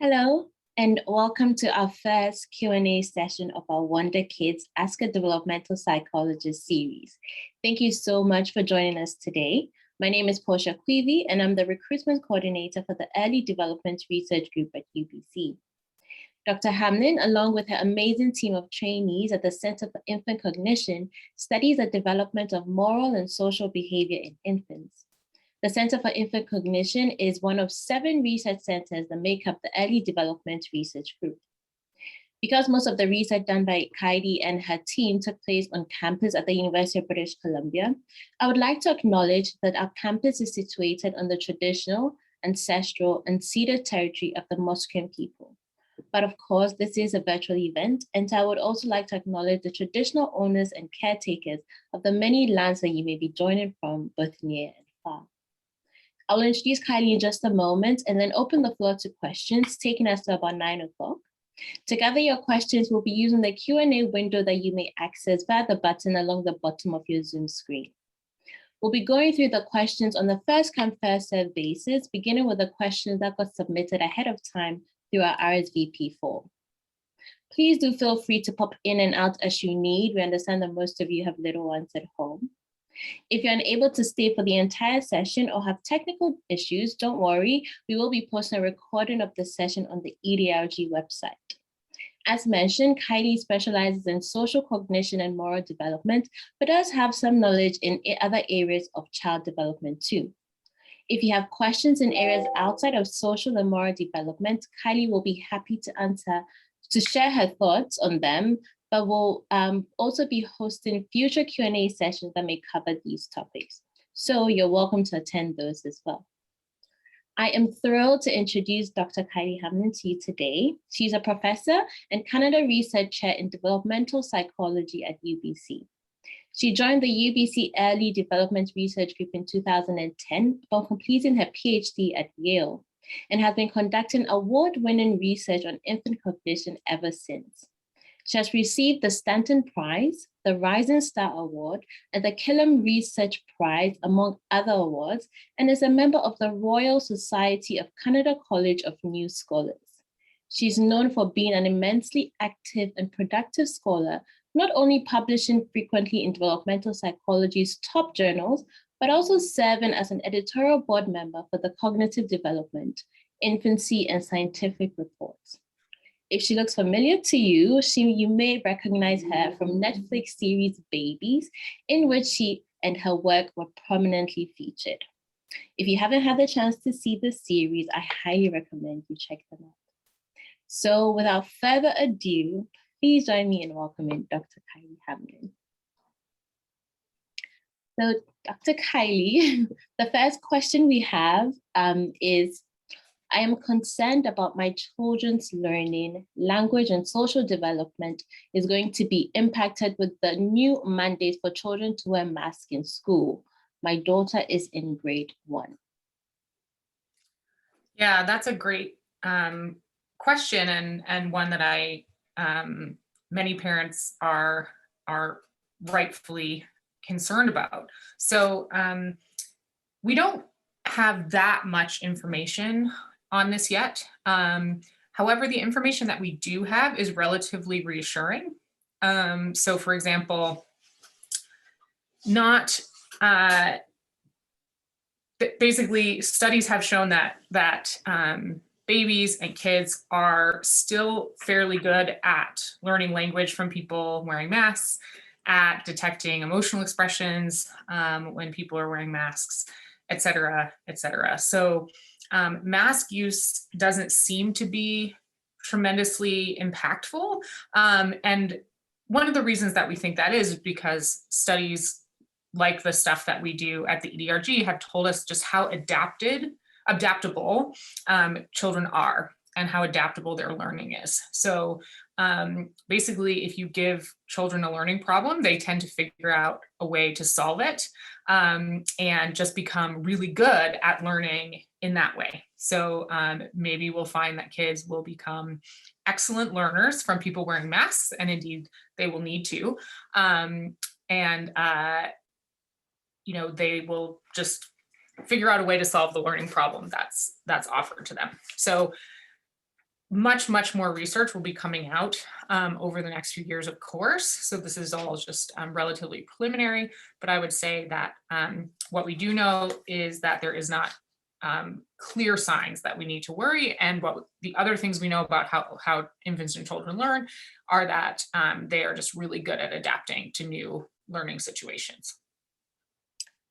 Hello, and welcome to our first Q&A session of our Wonder Kids Ask a Developmental Psychologist series. Thank you so much for joining us today. My name is Portia Quivi, and I'm the recruitment coordinator for the Early Development Research Group at UBC. Dr. Hamlin, along with her amazing team of trainees at the Center for Infant Cognition, studies the development of moral and social behavior in infants. The Center for Infant Cognition is one of 7 research centers that make up the Early Development Research Group. Because most of the research done by Kiley and her team took place on campus at the University of British Columbia, I would like to acknowledge that our campus is situated on the traditional, ancestral, and ceded territory of the Musqueam people. But of course, this is a virtual event, and I would also like to acknowledge the traditional owners and caretakers of the many lands that you may be joining from, both near and far. I'll introduce Kiley in just a moment and then open the floor to questions, taking us to about 9 o'clock. To gather your questions, we'll be using the Q&A window that you may access via the button along the bottom of your Zoom screen. We'll be going through the questions on the first-come, first-served basis, beginning with the questions that got submitted ahead of time through our RSVP form. Please do feel free to pop in and out as you need. We understand that most of you have little ones at home. If you're unable to stay for the entire session or have technical issues, don't worry. We will be posting a recording of the session on the EDRG website. As mentioned, Kiley specializes in social cognition and moral development, but does have some knowledge in other areas of child development too. If you have questions in areas outside of social and moral development, Kiley will be happy to share her thoughts on them, but we'll also be hosting future Q&A sessions that may cover these topics. So you're welcome to attend those as well. I am thrilled to introduce Dr. Kiley Hamlin to you today. She's a professor and Canada Research Chair in Developmental Psychology at UBC. She joined the UBC Early Development Research Group in 2010 upon completing her PhD at Yale, and has been conducting award-winning research on infant cognition ever since. She has received the Stanton Prize, the Rising Star Award, and the Killam Research Prize, among other awards, and is a member of the Royal Society of Canada College of New Scholars. She's known for being an immensely active and productive scholar, not only publishing frequently in developmental psychology's top journals, but also serving as an editorial board member for the Cognitive Development, Infancy, and Scientific Reports. If she looks familiar to you, you may recognize her from Netflix series Babies, in which she and her work were prominently featured. If you haven't had the chance to see this series, I highly recommend you check them out. So without further ado, please join me in welcoming Dr. Kiley Hamlin. So Dr. Kiley, the first question we have is, I am concerned about my children's learning, language, and social development is going to be impacted with the new mandate for children to wear masks in school. My daughter is in grade 1. Yeah, that's a great question, and one that many parents are rightfully concerned about. So we don't have that much information on this yet. However, the information that we do have is relatively reassuring. So for example, basically studies have shown that babies and kids are still fairly good at learning language from people wearing masks, at detecting emotional expressions when people are wearing masks, et cetera, et cetera. So mask use doesn't seem to be tremendously impactful. And one of the reasons that we think that is because studies like the stuff that we do at the EDRG have told us just how adaptable children are and how adaptable their learning is. So basically, if you give children a learning problem, they tend to figure out a way to solve it and just become really good at learning in that way. So maybe we'll find that kids will become excellent learners from people wearing masks, and indeed they will need to. They will just figure out a way to solve the learning problem that's offered to them. So much more research will be coming out over the next few years, of course. So this is all just relatively preliminary, but I would say that what we do know is that there is not clear signs that we need to worry. And what the other things we know about how infants and children learn are that they are just really good at adapting to new learning situations.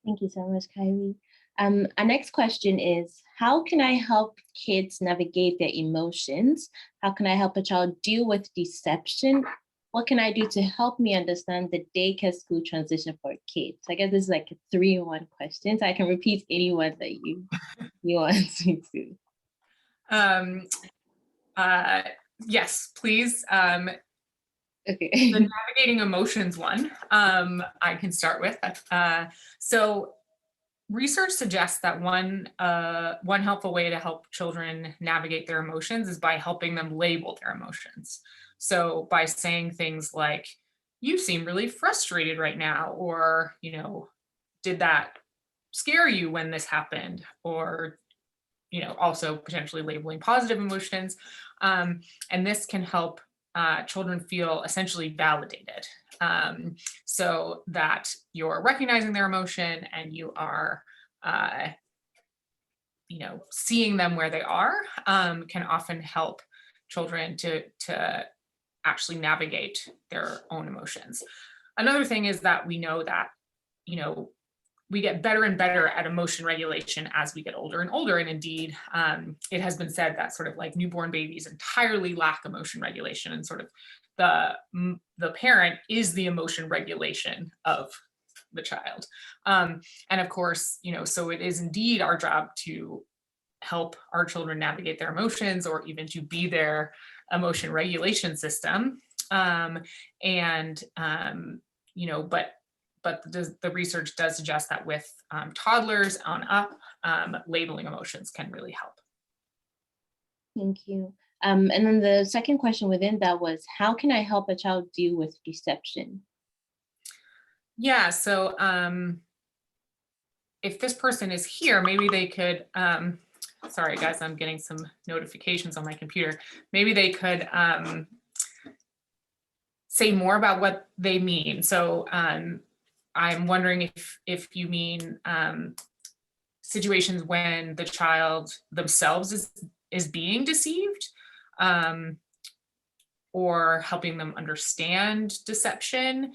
Thank you so much, Kylie. Our next question is, how can I help kids navigate their emotions? How can I help a child deal with deception? What can I do to help me understand the daycare school transition for a kid? So I guess this is like a 3-in-1 question. So I can repeat any one that you want me to. Yes, please. Okay. The navigating emotions one, I can start with. So research suggests that one helpful way to help children navigate their emotions is by helping them label their emotions. So by saying things like, you seem really frustrated right now, or, did that scare you when this happened? Or, also potentially labeling positive emotions. And this can help children feel essentially validated, so that you're recognizing their emotion and you are, seeing them where they are, can often help children to actually navigate their own emotions. Another thing is that we know that, we get better and better at emotion regulation as we get older and older. And indeed, it has been said that sort of like newborn babies entirely lack emotion regulation, and sort of the parent is the emotion regulation of the child. And of course, so it is indeed our job to help our children navigate their emotions, or even to be their emotion regulation system. But the research does suggest that with toddlers on up, labeling emotions can really help. Thank you. And then the second question within that was, how can I help a child deal with deception? Yeah, so if this person is here, maybe they could, sorry guys, I'm getting some notifications on my computer. Maybe they could say more about what they mean. So I'm wondering if you mean situations when the child themselves is being deceived, or helping them understand deception.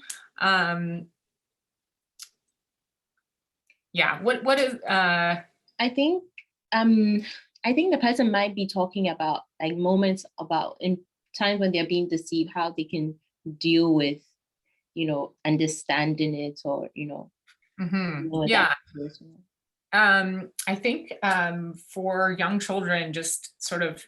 Yeah, what is I think the person might be talking about like moments about in times when they're being deceived, how they can deal with, understanding it, or yeah. I think for young children, just sort of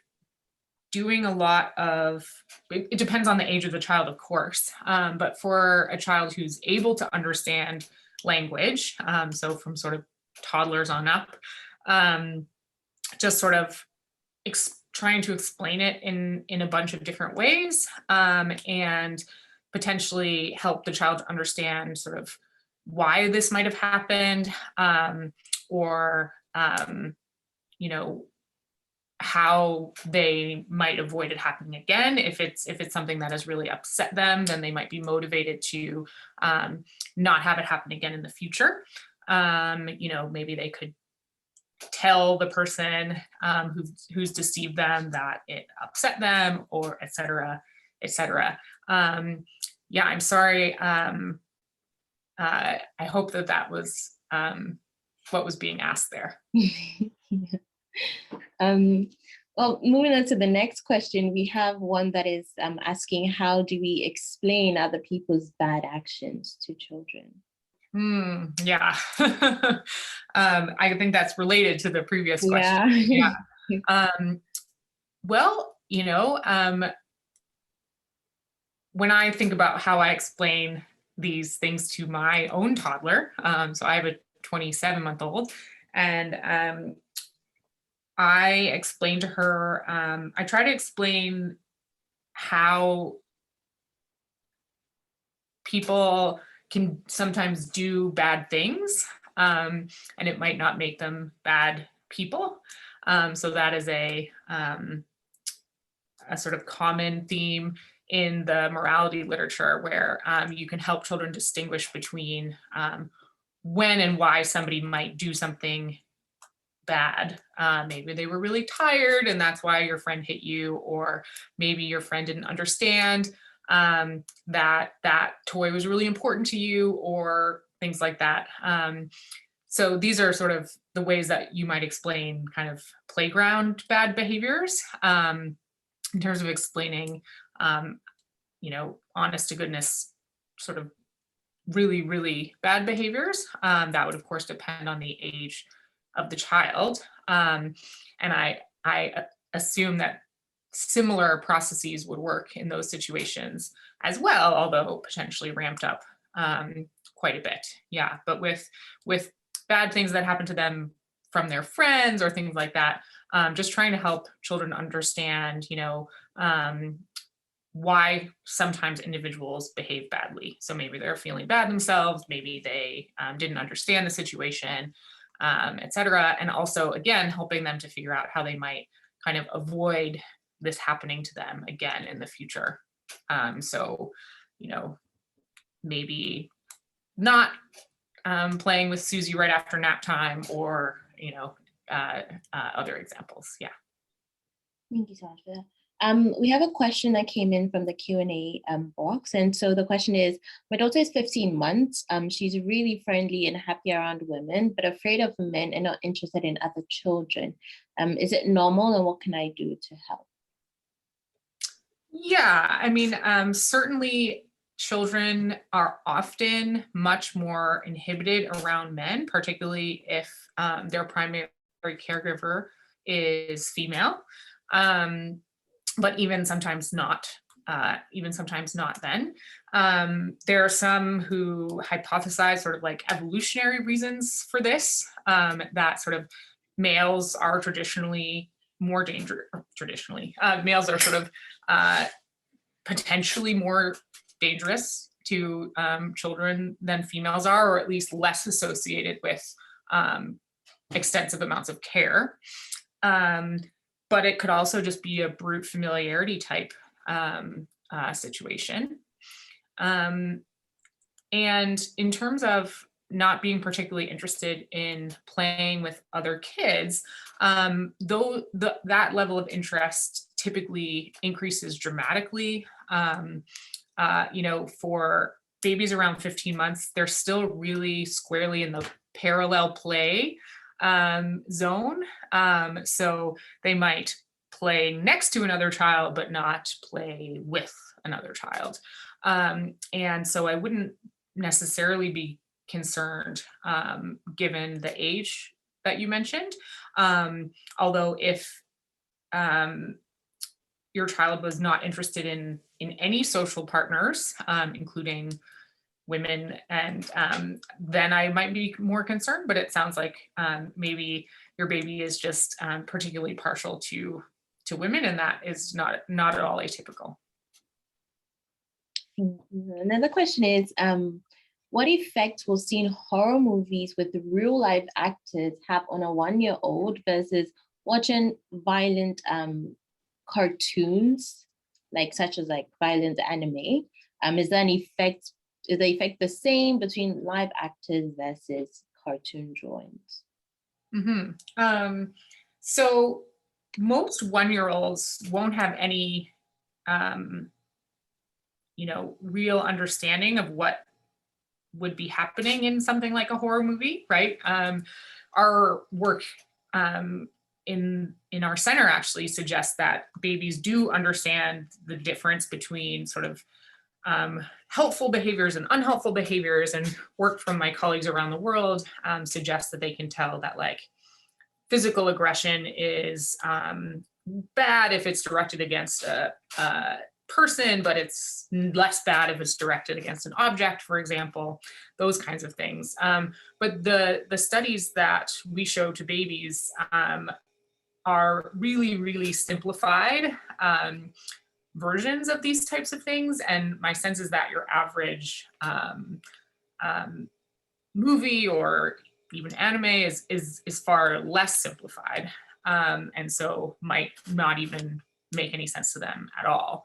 doing a lot of, it depends on the age of the child, of course, but for a child who's able to understand language, so from sort of toddlers on up, just sort of trying to explain it in a bunch of different ways, and potentially help the child understand sort of why this might have happened, or how they might avoid it happening again. If it's something that has really upset them, then they might be motivated to not have it happen again in the future. Maybe they could tell the person who's deceived them that it upset them, or et cetera, et cetera. Yeah, I'm sorry. I hope that was what was being asked there. Well, moving on to the next question, we have one that is asking, how do we explain other people's bad actions to children? Yeah. I think that's related to the previous question. Yeah. Well, when I think about how I explain these things to my own toddler, so I have a 27-month-old, and I explain to her, I try to explain how people can sometimes do bad things, and it might not make them bad people. So that is a sort of common theme in the morality literature, where you can help children distinguish between when and why somebody might do something bad. Maybe they were really tired and that's why your friend hit you, or maybe your friend didn't understand that toy was really important to you, or things like that. So these are sort of the ways that you might explain kind of playground bad behaviors, in terms of explaining, honest to goodness, sort of really, really bad behaviors. That would, of course, depend on the age of the child. And I assume that similar processes would work in those situations as well, although potentially ramped up quite a bit. Yeah, but with bad things that happen to them from their friends or things like that, just trying to help children understand, why sometimes individuals behave badly. So maybe they're feeling bad themselves, maybe they didn't understand the situation, et cetera. And also, again, helping them to figure out how they might kind of avoid this happening to them again in the future. So, maybe not playing with Susie right after nap time, or, other examples. Yeah. Thank you so much for that. We have a question that came in from the Q&A box. And so the question is, my daughter is 15 months. She's really friendly and happy around women, but afraid of men and not interested in other children. Is it normal, and what can I do to help? Yeah, I mean, certainly children are often much more inhibited around men, particularly if their primary caregiver is female. But even sometimes not then. There are some who hypothesize sort of like evolutionary reasons for this, that sort of males are traditionally more dangerous. Males are sort of potentially more dangerous to children than females are, or at least less associated with extensive amounts of care. But it could also just be a brute familiarity type situation. And in terms of not being particularly interested in playing with other kids, though that level of interest typically increases dramatically. For babies around 15 months, they're still really squarely in the parallel play zone. So they might play next to another child, but not play with another child. And so I wouldn't necessarily be concerned, given the age that you mentioned. Although if your child was not interested in any social partners, including women, and then I might be more concerned. But it sounds like maybe your baby is just particularly partial to women, and that is not at all atypical. Another question is, what effect will seeing horror movies with real life actors have on a 1-year-old versus watching violent cartoons, such as violent anime? Is there an effect? Is the effect the same between live actors versus cartoon drawings? Mm-hmm. So most 1-year-olds won't have any, real understanding of what would be happening in something like a horror movie, right? Our work in our center actually suggests that babies do understand the difference between sort of helpful behaviors and unhelpful behaviors, and work from my colleagues around the world suggests that they can tell that physical aggression is bad if it's directed against a person, but it's less bad if it's directed against an object, for example, those kinds of things. But the studies that we show to babies are really, really simplified versions of these types of things. And my sense is that your average movie or even anime is far less simplified, and so might not even make any sense to them at all.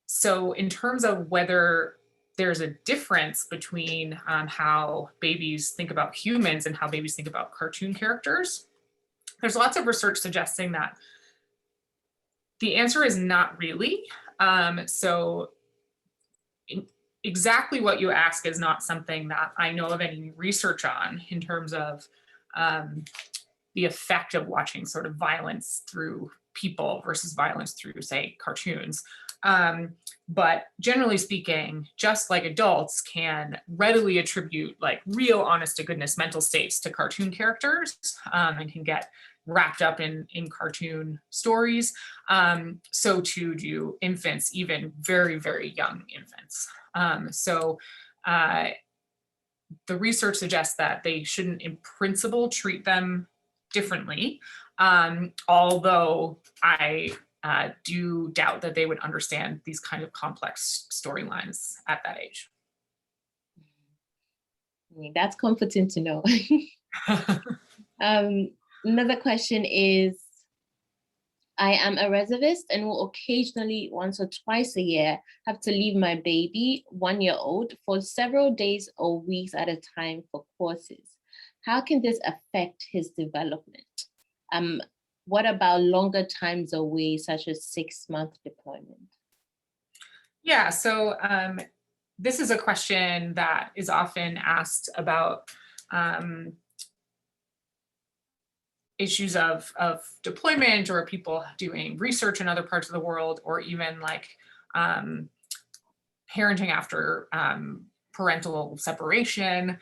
So in terms of whether there's a difference between how babies think about humans and how babies think about cartoon characters, there's lots of research suggesting that the answer is not really. So exactly what you ask is not something that I know of any research on in terms of the effect of watching sort of violence through people versus violence through, say, cartoons. But generally speaking, just like adults can readily attribute like real honest to goodness mental states to cartoon characters and can get wrapped up in cartoon stories. So too do infants, even very, very young infants. So the research suggests that they shouldn't in principle treat them differently, although I do doubt that they would understand these kind of complex storylines at that age. That's comforting to know. Another question is, I am a reservist and will occasionally, once or twice a year, have to leave my baby, 1-year-old, for several days or weeks at a time for courses. How can this affect his development? What about longer times away, such as 6-month deployment? Yeah, so this is a question that is often asked about issues of deployment or people doing research in other parts of the world, or even like parenting after parental separation.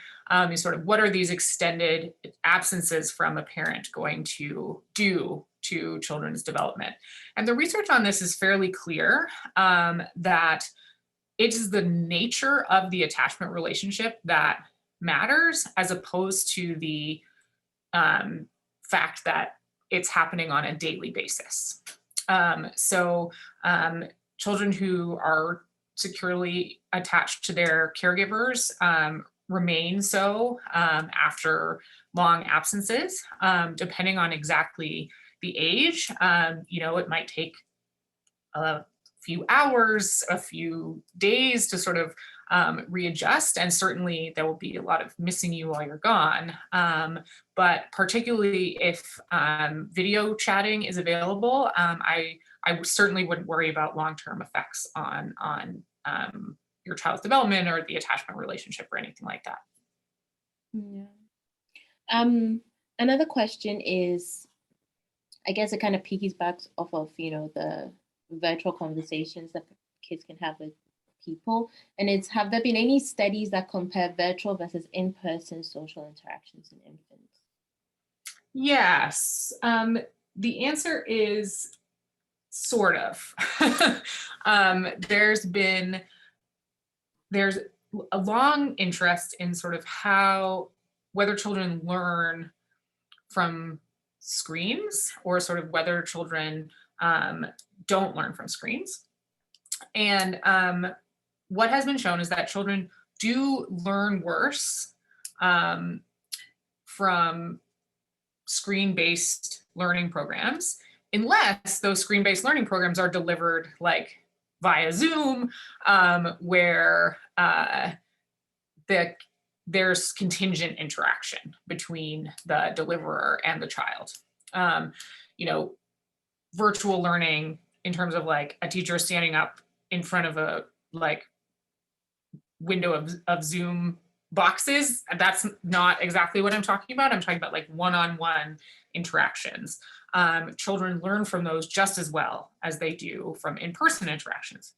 Sort of what are these extended absences from a parent going to do to children's development? And the research on this is fairly clear that it is the nature of the attachment relationship that matters, as opposed to the fact that it's happening on a daily basis. So children who are securely attached to their caregivers remain so after long absences, depending on exactly the age. It might take a few hours, a few days to sort of readjust, and certainly there will be a lot of missing you while you're gone. But particularly if video chatting is available, I certainly wouldn't worry about long-term effects on your child's development or the attachment relationship or anything like that. Yeah. Another question is, I guess it kind of piggybacks off of, the virtual conversations that kids can have with people. And it's, have there been any studies that compare virtual versus in-person social interactions in infants? Yes. The answer is sort of. There's a long interest in sort of whether children learn from screens or sort of whether children don't learn from screens. And what has been shown is that children do learn worse from screen-based learning programs, unless those screen-based learning programs are delivered like via Zoom, where there's contingent interaction between the deliverer and the child. Virtual learning in terms of like a teacher standing up in front of a like window of Zoom boxes, that's not exactly what I'm talking about. I'm talking about like one-on-one interactions. Children learn from those just as well as they do from in-person interactions.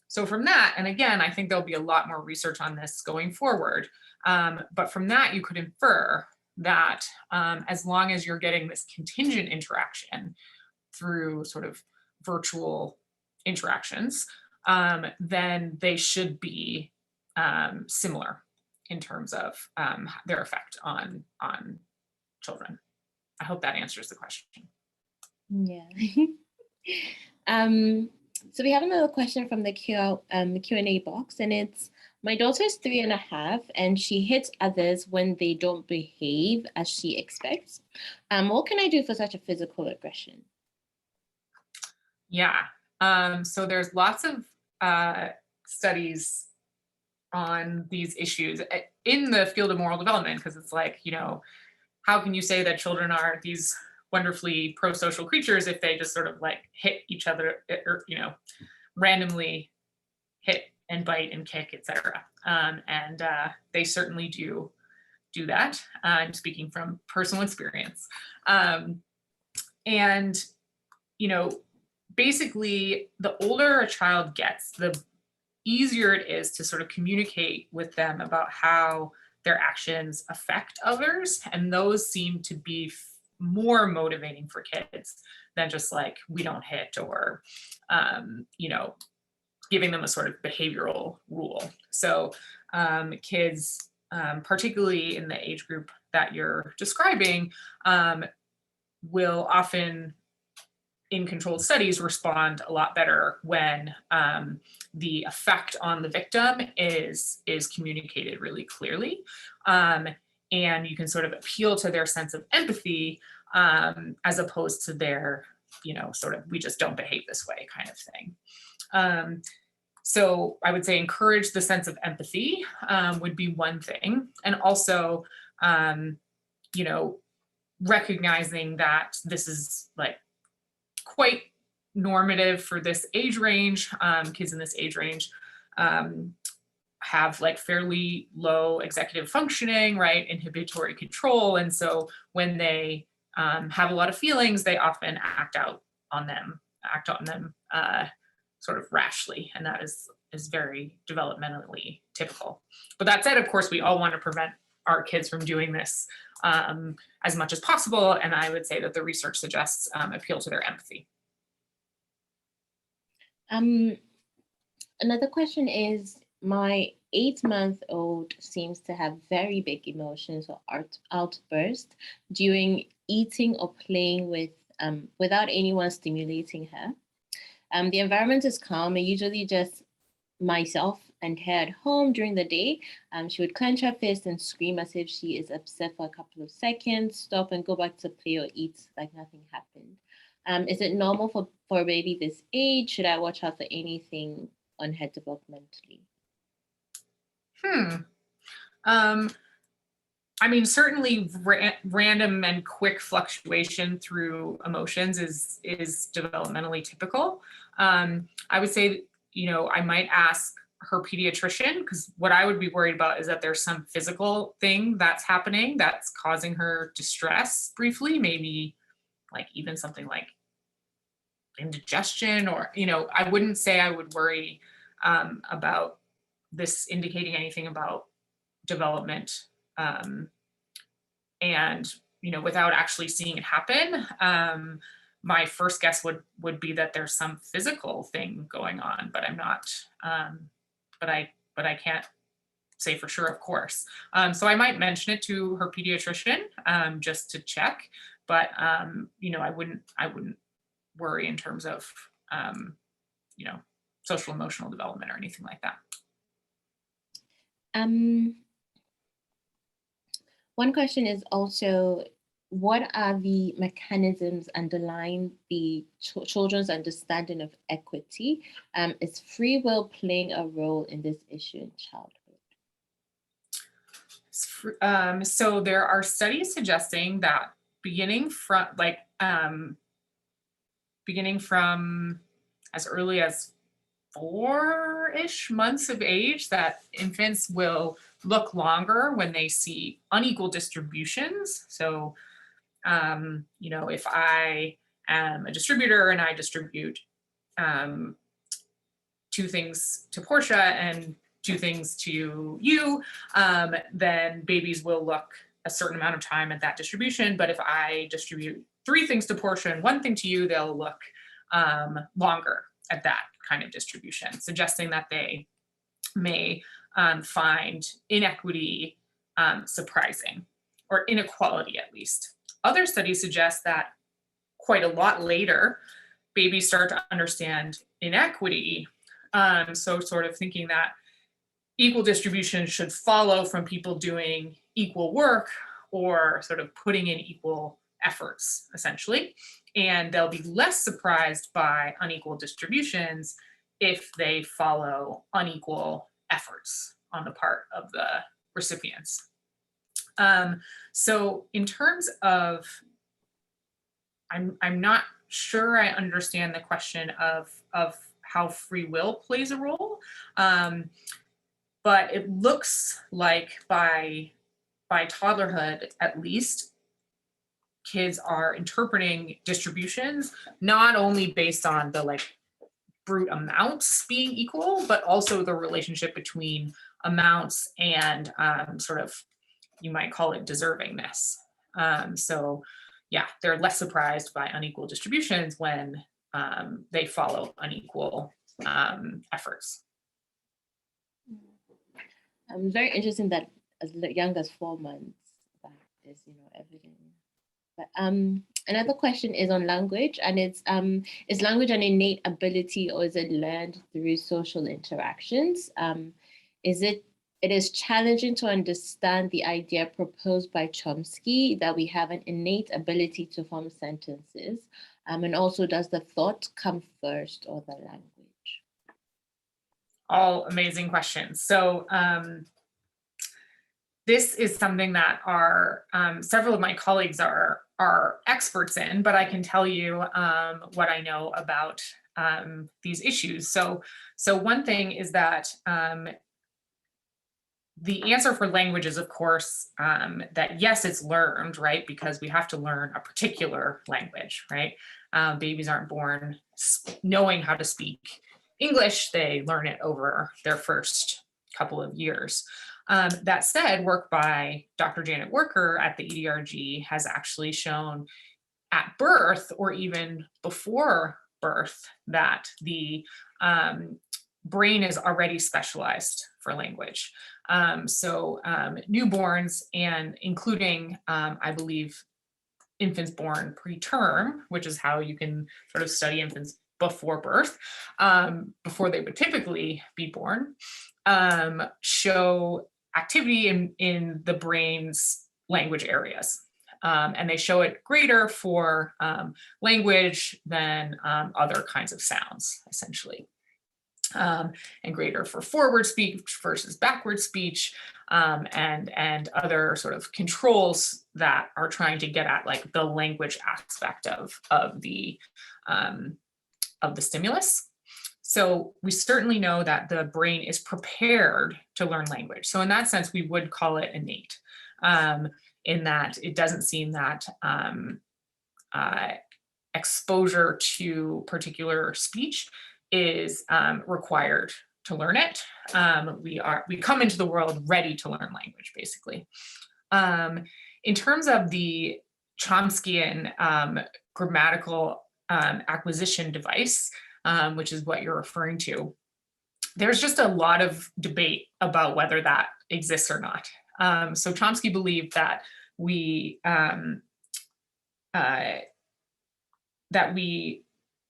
So from that, and again, I think there'll be a lot more research on this going forward, but from that you could infer that as long as you're getting this contingent interaction through sort of virtual interactions, then they should be similar in terms of their effect on children. I hope that answers the question. Yeah. So we have another question from the Q&A box, and it's, my daughter's 3.5 and she hits others when they don't behave as she expects. What can I do for such a physical aggression? Yeah. So there's lots of studies on these issues in the field of moral development, because it's like, how can you say that children are these wonderfully pro-social creatures if they just sort of like hit each other, or randomly hit and bite and kick, etc. And they certainly do that. I'm speaking from personal experience. And basically, the older a child gets, the easier it is to sort of communicate with them about how their actions affect others. And those seem to be more motivating for kids than just like, we don't hit, or, giving them a sort of behavioral rule. So kids, particularly in the age group that you're describing, will often, in controlled studies, respond a lot better when the effect on the victim is communicated really clearly. And you can sort of appeal to their sense of empathy, as opposed to their, sort of, we just don't behave this way kind of thing. So I would say encourage the sense of empathy would be one thing. And also, recognizing that this is like quite normative for this age range. Kids in this age range have like fairly low executive functioning, right? Inhibitory control. And so when they have a lot of feelings, they often act on them sort of rashly. And that is very developmentally typical. But that said, of course, we all want to prevent our kids from doing this as much as possible. And I would say that the research suggests appeal to their empathy. Another question is, my 8-month-old seems to have very big emotions or outbursts during eating or playing without anyone stimulating her. The environment is calm and usually just myself and her at home during the day. She would clench her fist and scream as if she is upset for a couple of seconds, stop and go back to play or eat like nothing happened. Is it normal for a baby this age? Should I watch out for anything on her developmentally? I mean, certainly random and quick fluctuation through emotions is developmentally typical. I would say, I might ask her pediatrician, because what I would be worried about is that there's some physical thing that's happening that's causing her distress briefly, maybe like even something like indigestion, or, I wouldn't say I would worry about this indicating anything about development. And, without actually seeing it happen, my first guess would be that there's some physical thing going on, but I'm not, but I can't say for sure, of course. So I might mention it to her pediatrician, just to check, but, I wouldn't worry in terms of, social emotional development or anything like that. One question is also, what are the mechanisms underlying the children's understanding of equity? Is free will playing a role in this issue in childhood? So there are studies suggesting that beginning from as early as 4-ish months of age, that infants will look longer when they see unequal distributions. So, if I am a distributor and I distribute 2 things to Portia and 2 things to you, then babies will look a certain amount of time at that distribution. But if I distribute 3 things to Portia and 1 thing to you, they'll look longer at that kind of distribution, suggesting that they may find inequity surprising, or inequality at least. Other studies suggest that quite a lot later, babies start to understand inequity. So sort of thinking that equal distribution should follow from people doing equal work, or sort of putting in equal efforts, essentially. And they'll be less surprised by unequal distributions if they follow unequal efforts on the part of the recipients. So in terms of, I'm not sure I understand the question of how free will plays a role, but it looks like by toddlerhood, at least, kids are interpreting distributions not only based on the like brute amounts being equal, but also the relationship between amounts and sort of, you might call it deservingness. So yeah, they're less surprised by unequal distributions when they follow unequal efforts. Very interesting that as young as 4 months, that is, evident. But another question is on language, and it's is language an innate ability or is it learned through social interactions? It is challenging to understand the idea proposed by Chomsky that we have an innate ability to form sentences, and also does the thought come first or the language? All amazing questions. So this is something that several of my colleagues are experts in, but I can tell you what I know about these issues. So one thing is that the answer for language is, of course, that yes, it's learned, right? Because we have to learn a particular language, right? Babies aren't born knowing how to speak English. They learn it over their first couple of years. That said, work by Dr. Janet Worker at the EDRG has actually shown at birth or even before birth that the brain is already specialized for language. So newborns, and including, I believe, infants born preterm, which is how you can sort of study infants before birth, before they would typically be born, show activity in the brain's language areas. And they show it greater for language than other kinds of sounds, essentially. And greater for forward speech versus backward speech, and other sort of controls that are trying to get at like the language aspect of the stimulus. So we certainly know that the brain is prepared to learn language. So in that sense, we would call it innate, in that it doesn't seem that exposure to particular speech is required to learn it. We come into the world ready to learn language, basically. In terms of the Chomskyan grammatical acquisition device, which is what you're referring to, there's just a lot of debate about whether that exists or not. So Chomsky believed that we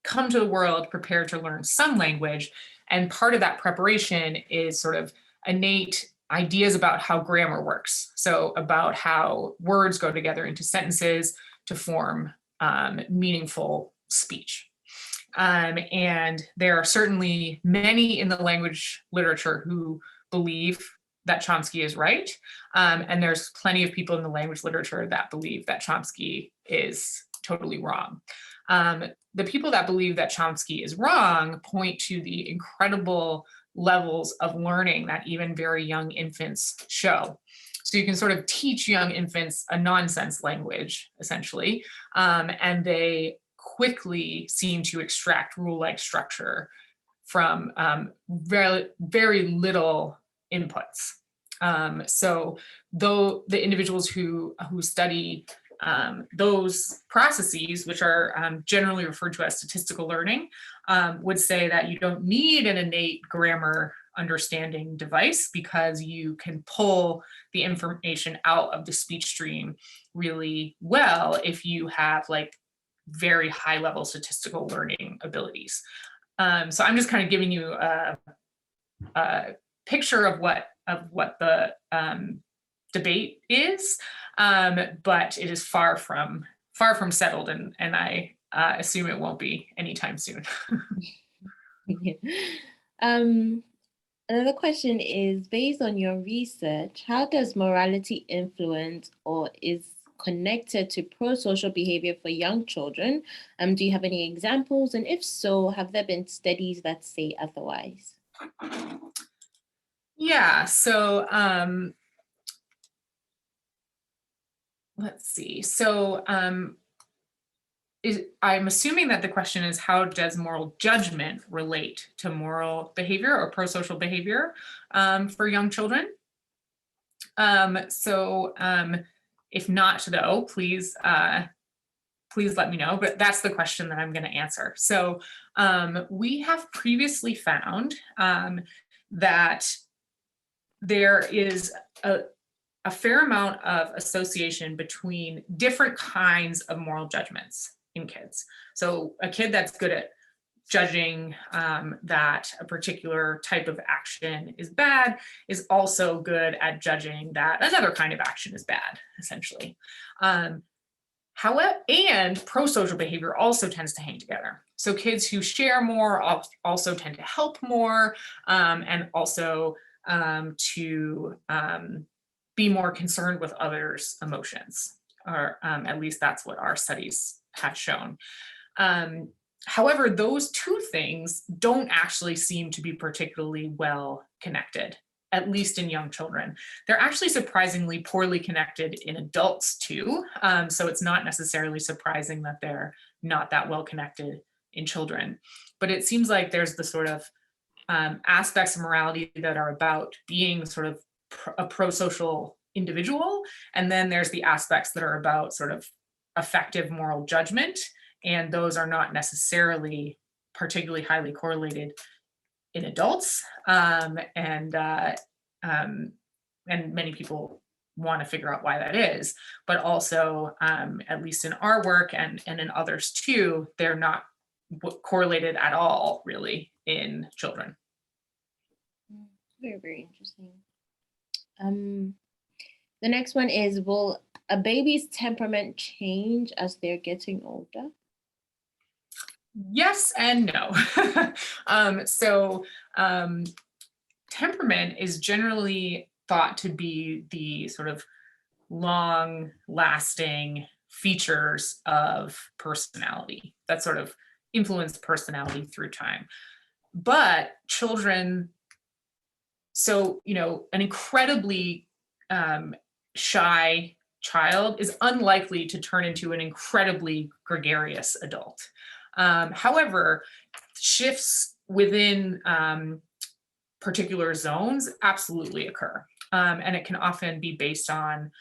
come to the world prepared to learn some language, and part of that preparation is sort of innate ideas about how grammar works. So about how words go together into sentences to form meaningful speech. And there are certainly many in the language literature who believe that Chomsky is right. And there's plenty of people in the language literature that believe that Chomsky is totally wrong. The people that believe that Chomsky is wrong point to the incredible levels of learning that even very young infants show. So you can sort of teach young infants a nonsense language, essentially, and they quickly seem to extract rule-like structure from very, very little inputs. So though the individuals who study those processes, which are generally referred to as statistical learning, would say that you don't need an innate grammar understanding device because you can pull the information out of the speech stream really well if you have like very high level statistical learning abilities. So I'm just kind of giving you a picture of what the debate is, but it is far from far from settled, and I assume it won't be anytime soon. Another question is, based on your research, how does morality influence or is connected to prosocial behavior for young children? Do you have any examples? And if so, have there been studies that say otherwise? Yeah, so let's see. So I'm assuming that the question is, how does moral judgment relate to moral behavior or prosocial behavior for young children? If not, though, please let me know, but that's the question that I'm going to answer. So we have previously found that there is a fair amount of association between different kinds of moral judgments in kids. So a kid that's good at judging that a particular type of action is bad is also good at judging that another kind of action is bad, essentially. However, and prosocial behavior also tends to hang together. So kids who share more also tend to help more, and also to be more concerned with others' emotions, or at least that's what our studies have shown. However, those two things don't actually seem to be particularly well connected, at least in young children. They're actually surprisingly poorly connected in adults too. So it's not necessarily surprising that they're not that well connected in children. But it seems like there's the sort of aspects of morality that are about being sort of a prosocial individual. And then there's the aspects that are about sort of effective moral judgment. And those are not necessarily particularly highly correlated in adults. And many people want to figure out why that is, but also, at least in our work and in others too, they're not correlated at all really in children. Very, very interesting. The next one is, will a baby's temperament change as they're getting older? Yes and no. Temperament is generally thought to be the sort of long-lasting features of personality that sort of influence personality through time. But children, an incredibly shy child is unlikely to turn into an incredibly gregarious adult. However, shifts within particular zones absolutely occur. And it can often be based on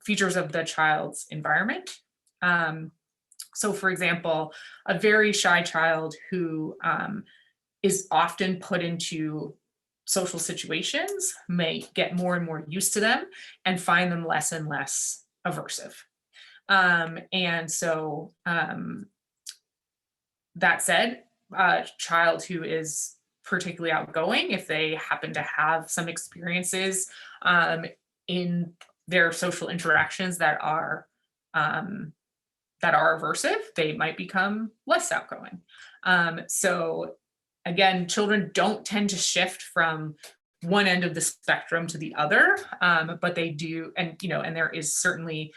features of the child's environment. So for example, a very shy child who is often put into social situations may get more and more used to them and find them less and less aversive. That said, a child who is particularly outgoing, if they happen to have some experiences in their social interactions that are aversive, they might become less outgoing. So again, children don't tend to shift from one end of the spectrum to the other, but they do, and there is certainly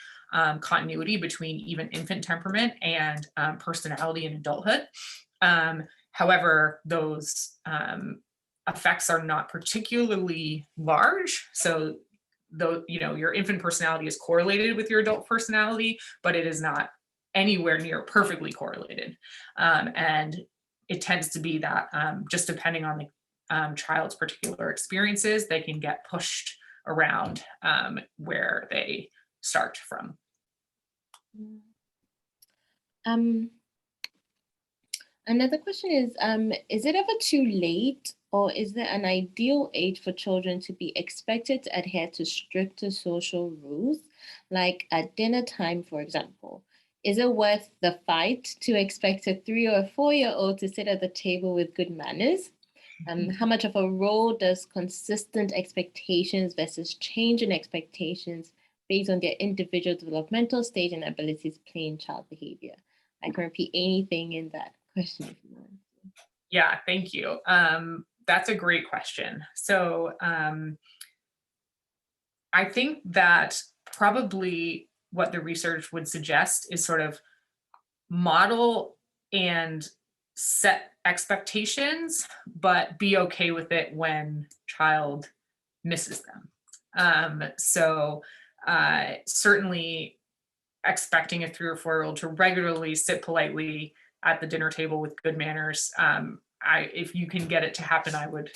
continuity between even infant temperament and personality in adulthood. However, those effects are not particularly large. So though, your infant personality is correlated with your adult personality, but it is not anywhere near perfectly correlated. And it tends to be that just depending on the child's particular experiences, they can get pushed around where they start from. Another question is it ever too late, or is there an ideal age for children to be expected to adhere to stricter social rules, like at dinner time, for example? Is it worth the fight to expect a 3 or a 4-year-old to sit at the table with good manners? How much of a role does consistent expectations versus change in expectations based on their individual developmental stage and ability to play in child behavior. I can repeat anything in that question if you want. Yeah, thank you. That's a great question. So I think that probably what the research would suggest is sort of model and set expectations, but be okay with it when child misses them. Certainly expecting a 3 or 4-year-old to regularly sit politely at the dinner table with good manners. If you can get it to happen, I would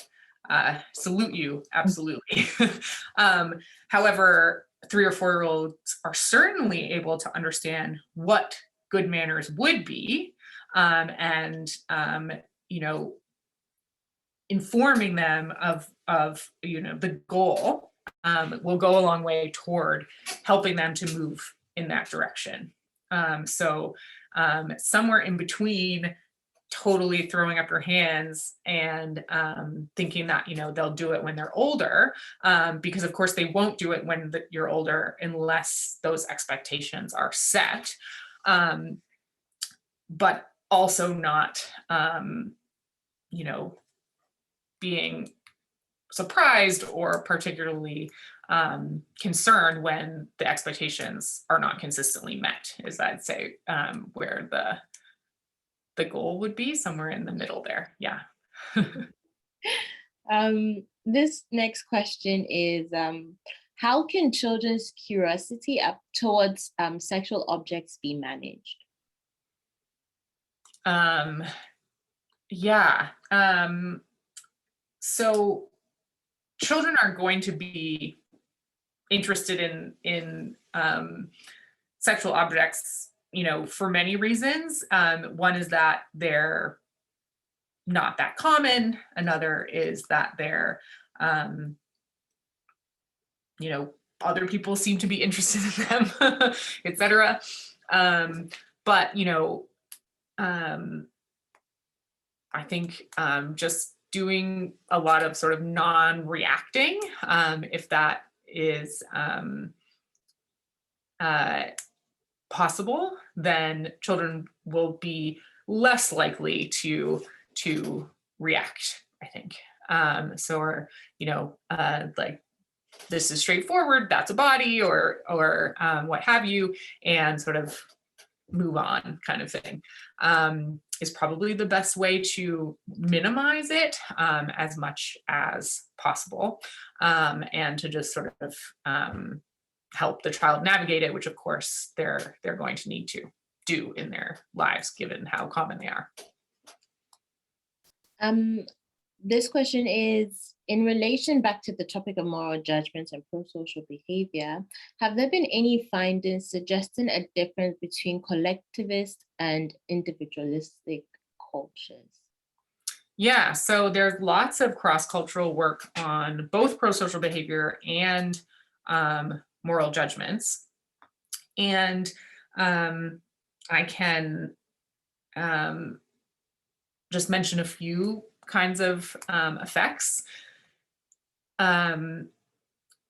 salute you, absolutely. However, 3 or 4-year-olds are certainly able to understand what good manners would be, and informing them of the goal will go a long way toward helping them to move in that direction. Somewhere in between totally throwing up your hands and thinking that they'll do it when they're older, because of course they won't do it when you're older unless those expectations are set, but also not being surprised or particularly concerned when the expectations are not consistently met, is I'd say where the goal would be, somewhere in the middle there. Yeah. This next question is, how can children's curiosity up towards sexual objects be managed? So children are going to be interested in sexual objects, for many reasons. One is that they're not that common. Another is that they're, other people seem to be interested in them, etc. But I think just doing a lot of sort of non-reacting, if that is possible, then children will be less likely to react, I think. Like, this is straightforward, that's a body, or what have you, and sort of move on kind of thing, is probably the best way to minimize it as much as possible, and to just sort of help the child navigate it, which of course they're going to need to do in their lives given how common they are. This question is in relation back to the topic of moral judgments and prosocial behavior. Have there been any findings suggesting a difference between collectivist and individualistic cultures? Yeah, so there's lots of cross-cultural work on both prosocial behavior and moral judgments. And I can just mention a few kinds of effects.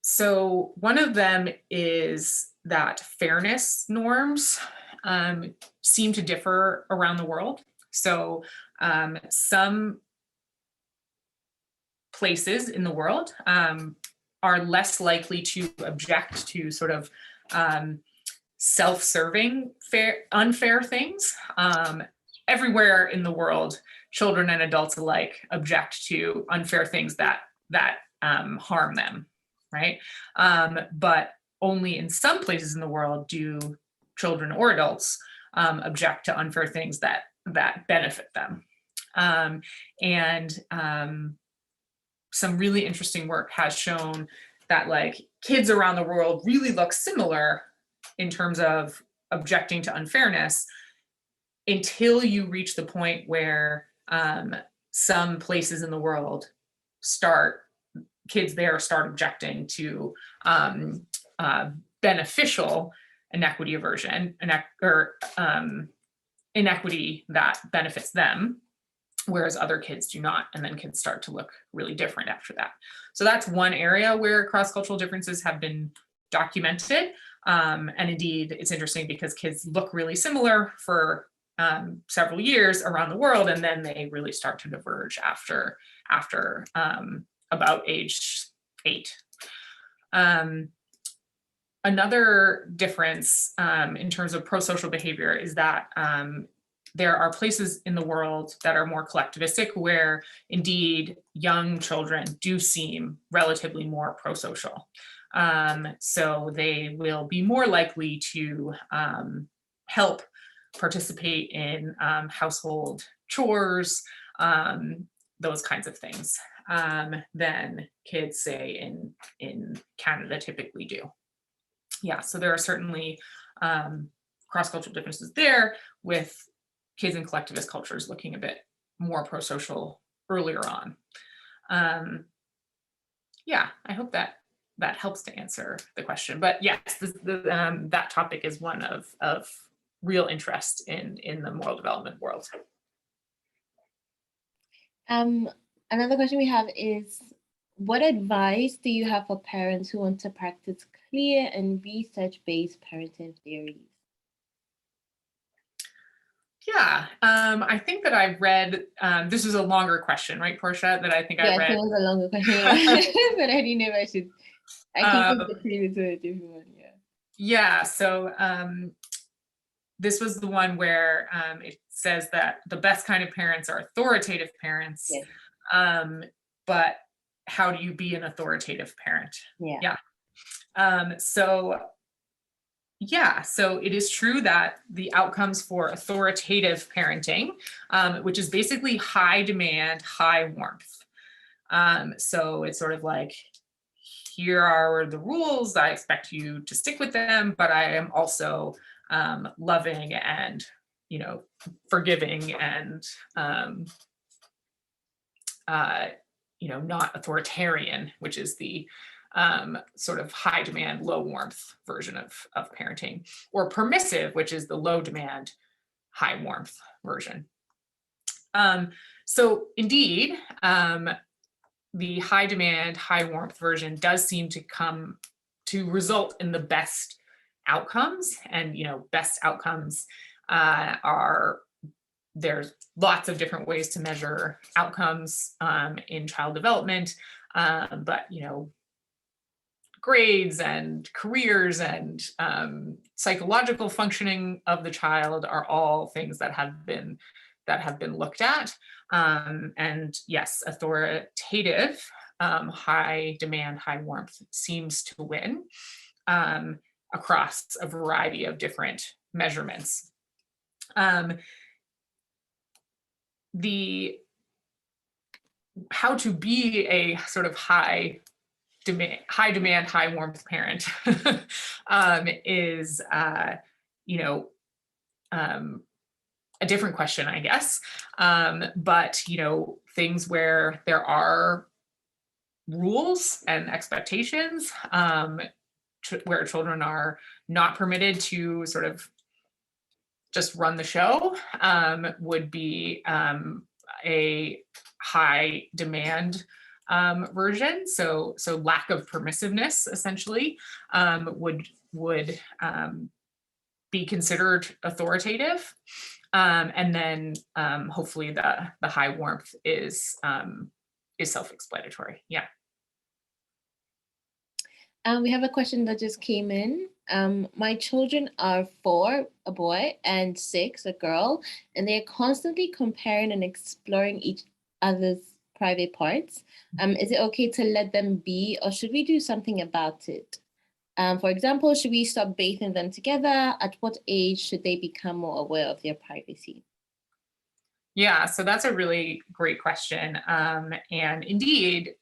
So one of them is that fairness norms seem to differ around the world. So some places in the world are less likely to object to sort of self-serving, unfair things. Everywhere in the world, children and adults alike object to unfair things that harm them, right? But only in some places in the world do children or adults object to unfair things that benefit them. Some really interesting work has shown that like kids around the world really look similar in terms of objecting to unfairness until you reach the point where some places in the world kids there start objecting to beneficial inequity aversion, or inequity that benefits them, whereas other kids do not, and then kids start to look really different after that. So that's one area where cross-cultural differences have been documented. And indeed, it's interesting because kids look really similar for several years around the world, and then they really start to diverge after about age 8. Another difference in terms of prosocial behavior is that there are places in the world that are more collectivistic, where indeed young children do seem relatively more prosocial. So they will be more likely to help participate in household chores, those kinds of things, than kids, say, in Canada typically do. Yeah, so there are certainly cross-cultural differences there, with kids in collectivist cultures looking a bit more prosocial earlier on. Yeah, I hope that helps to answer the question. But yes, that topic is one of real interest in the moral development world. Another question we have is, what advice do you have for parents who want to practice clear and research-based parenting theories? Yeah, I think that I've read, this is a longer question, right, Portia, that I think I read. Yes, it was a longer question, but I didn't know I can put the clear into a different one, yeah. Yeah, so this was the one where it says that the best kind of parents are authoritative parents, Yes. But how do you be an authoritative parent? Yeah. So it is true that the outcomes for authoritative parenting, which is basically high demand, high warmth. So it's sort of like, here are the rules, I expect you to stick with them, but I am also loving and, forgiving and, not authoritarian, which is the sort of high demand, low warmth version of parenting, or permissive, which is the low demand, high warmth version. So indeed, the high demand, high warmth version does seem to result in the best outcomes, and best outcomes there's lots of different ways to measure outcomes in child development, but grades and careers and psychological functioning of the child are all things that have been looked at. And yes, authoritative, high demand, high warmth seems to win across a variety of different measurements. How to be a sort of high demand, high warmth parent is a different question, I guess. But things where there are rules and expectations, where children are not permitted to sort of just run the show, would be a high demand version. So lack of permissiveness essentially would be considered authoritative. And then hopefully the high warmth is self-explanatory. Yeah. We have a question that just came in. My children are 4, a boy, and 6, a girl, and they're constantly comparing and exploring each other's private parts. Is it okay to let them be, or should we do something about it? For example, should we stop bathing them together? At what age should they become more aware of their privacy? Yeah, so that's a really great question. And indeed,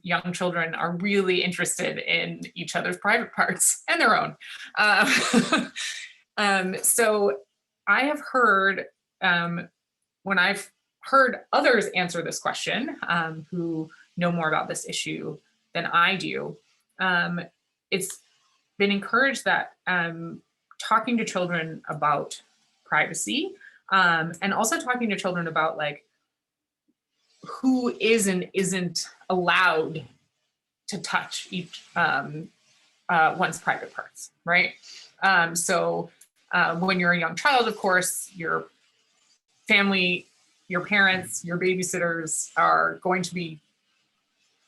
young children are really interested in each other's private parts and their own. So I have heard, when I've heard others answer this question, who know more about this issue than I do, it's been encouraged that talking to children about privacy, and also talking to children about like who is and isn't allowed to touch one's private parts, right? So when you're a young child, of course, your family, your parents, your babysitters are going to be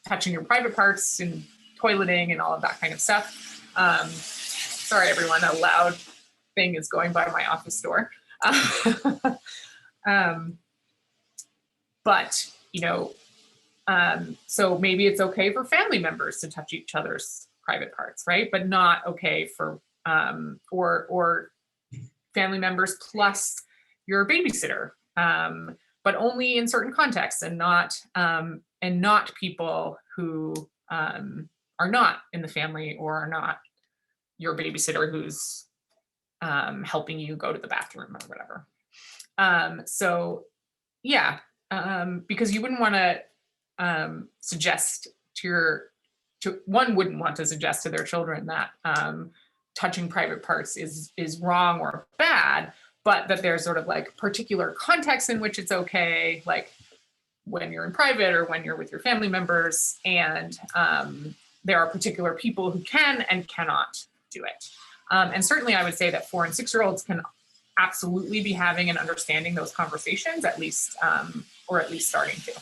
touching your private parts and toileting and all of that kind of stuff. Sorry, everyone, a loud thing is going by my office door. But, you know, so maybe it's okay for family members to touch each other's private parts, right? But not okay for, or family members plus your babysitter, but only in certain contexts, and not people who are not in the family or are not your babysitter who's helping you go to the bathroom or whatever. So yeah, because you wouldn't want to suggest one wouldn't want to suggest to their children that touching private parts is wrong or bad, but that there's sort of like particular context in which it's okay, like when you're in private or when you're with your family members, and there are particular people who can and cannot do it. And certainly I would say that 4 and 6-year-olds can absolutely be having and understanding those conversations, at least, or at least starting to.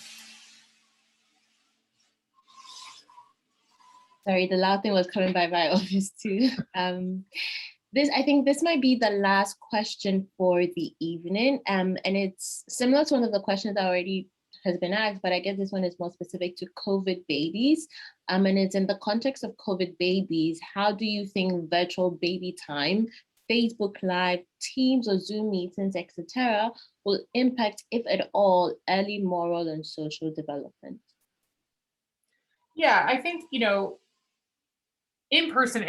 Sorry, the loud thing was coming by my office too. I think this might be the last question for the evening. And it's similar to one of the questions that already has been asked, but I guess this one is more specific to COVID babies. And it's in the context of COVID babies, how do you think virtual baby time, Facebook Live, Teams or Zoom meetings, etc., will impact, if at all, early moral and social development? Yeah, I think, you know, in-person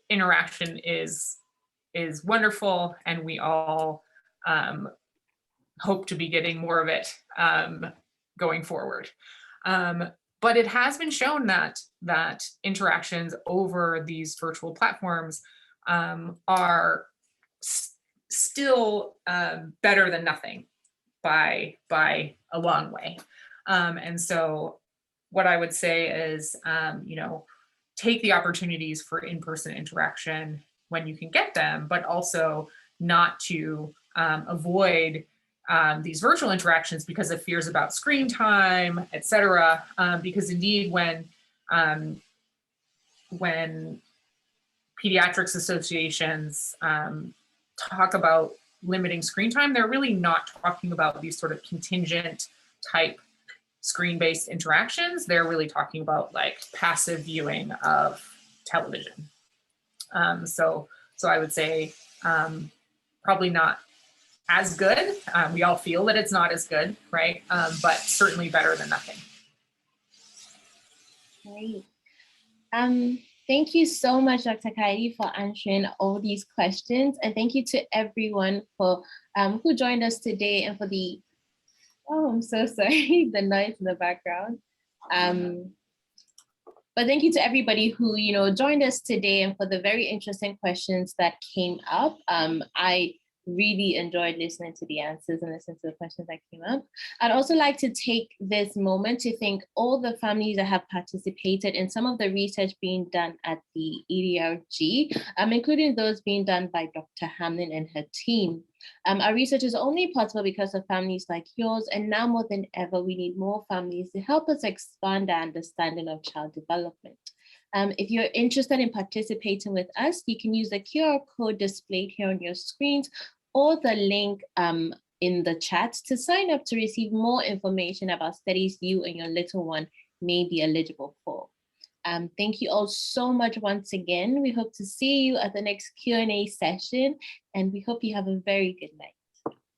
interaction is wonderful, and we all hope to be getting more of it going forward. But it has been shown that interactions over these virtual platforms are still better than nothing by a long way. And so what I would say is, you know, take the opportunities for in-person interaction when you can get them, but also not to avoid these virtual interactions because of fears about screen time, et cetera. Because indeed, when pediatrics associations talk about limiting screen time, they're really not talking about these sort of contingent type screen-based interactions. They're really talking about like passive viewing of television. So I would say probably not as good. We all feel that it's not as good, right? But certainly better than nothing. Great. Thank you so much, Dr. Kiley, for answering all these questions. And thank you to everyone for who joined us today and for the, oh, I'm so sorry, the noise in the background. But thank you to everybody who, you know, joined us today and for the very interesting questions that came up. I really enjoyed listening to the answers and listening to the questions that came up. I'd also like to take this moment to thank all the families that have participated in some of the research being done at the EDRG, including those being done by Dr. Hamlin and her team. Our research is only possible because of families like yours, and now more than ever, we need more families to help us expand our understanding of child development. If you're interested in participating with us, you can use the QR code displayed here on your screens or the link in the chat to sign up to receive more information about studies you and your little one may be eligible for. Thank you all so much once again. We hope to see you at the next Q&A session, and we hope you have a very good night.